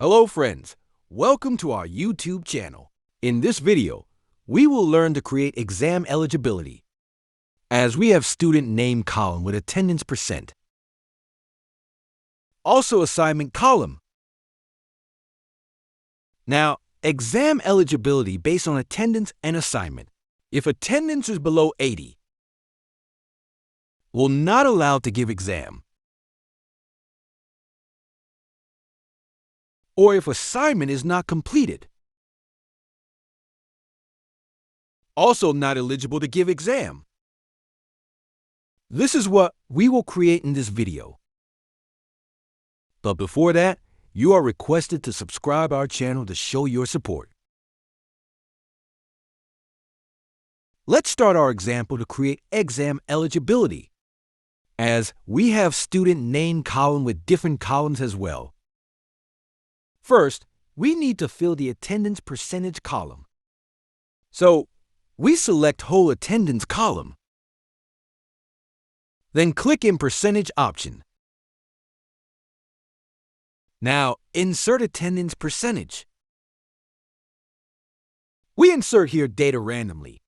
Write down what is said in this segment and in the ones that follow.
Hello friends, welcome to our YouTube channel. In this video, we will learn to create exam eligibility, as we have student name column with attendance percent. Also assignment column. Now, exam eligibility based on attendance and assignment. If attendance is below 80, we're not allowed to give exam. Or if assignment is not completed, also not eligible to give exam. This is what we will create in this video. But before that, you are requested to subscribe our channel to show your support. Let's start our example to create exam eligibility, as we have student name column with different columns as well. First, we need to fill the attendance percentage column. So, we select whole attendance column. Then click in percentage option. Now, insert attendance percentage. We insert here data randomly.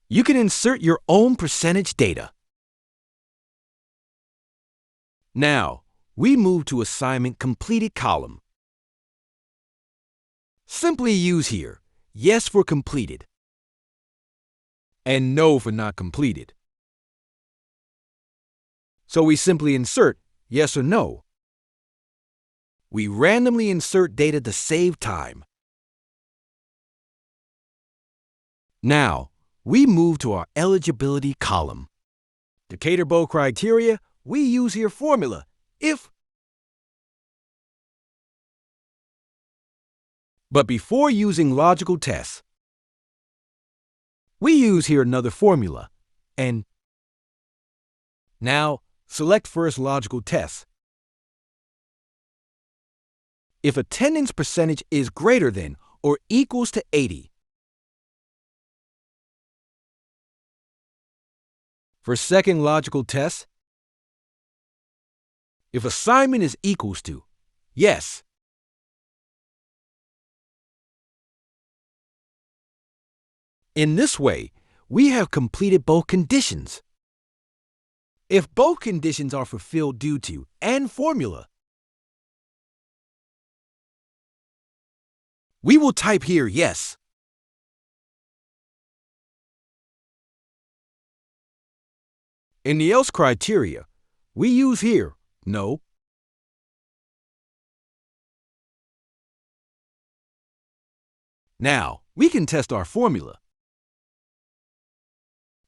You can insert your own percentage data. Now, we move to assignment completed column. Simply use here yes for completed and no for not completed. So we simply insert yes or no. We randomly insert data to save time. Now, we move to our eligibility column. To cater both criteria, we use here formula if. But before using logical tests, we use here another formula, and now select first logical test. If attendance percentage is greater than or equals to 80, for second logical test, if assignment is equals to yes, in this way, we have completed both conditions. If both conditions are fulfilled due to and formula, we will type here yes. In the else criteria, we use here no. Now, we can test our formula.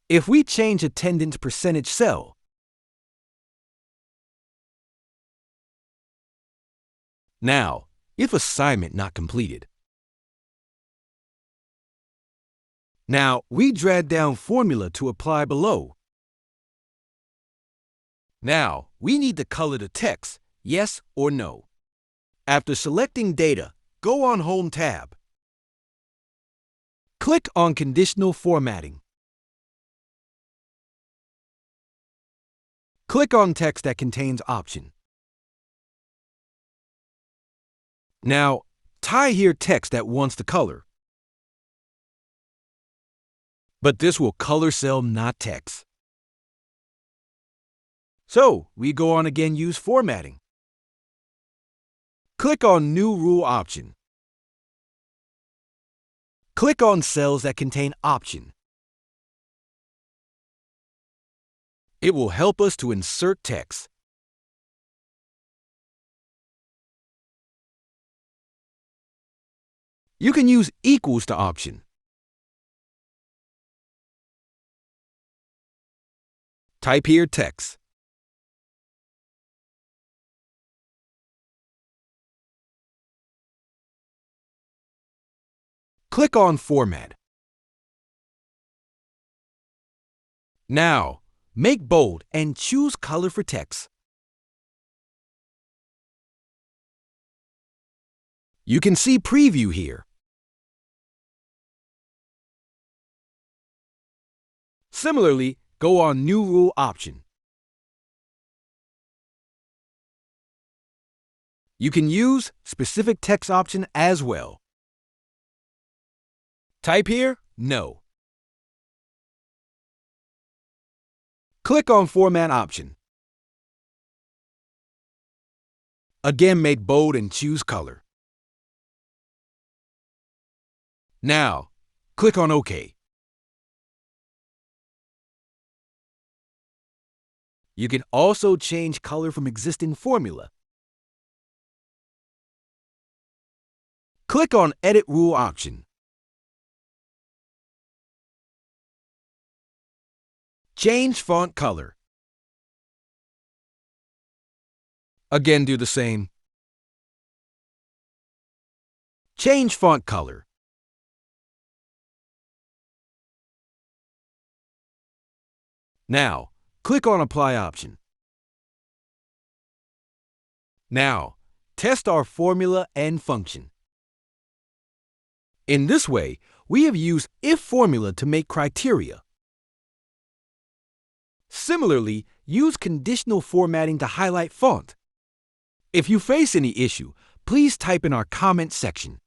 If we change attendance percentage cell, now, if assignment not completed. Now, we drag down formula to apply below. Now, we need to color the text, yes or no. After selecting data, go on Home tab. Click on Conditional Formatting. Click on text that contains option. Now, tie here text that wants the color. But this will color cell, not text. So, we go on again use formatting. Click on New Rule option. Click on cells that contain option. It will help us to insert text. You can use equals to option. Type here text. Click on Format. Now, make bold and choose color for text. You can see preview here. Similarly, go on New Rule option. You can use specific text option as well. Type here? No. Click on Format option. Again, make bold and choose color. Now, click on OK. You can also change color from existing formula. Click on Edit Rule option. Change font color. Again, do the same. Change font color. Now, click on Apply option. Now, test our formula and function. In this way, we have used if formula to make criteria. Similarly, use conditional formatting to highlight font. If you face any issue, please type in our comment section.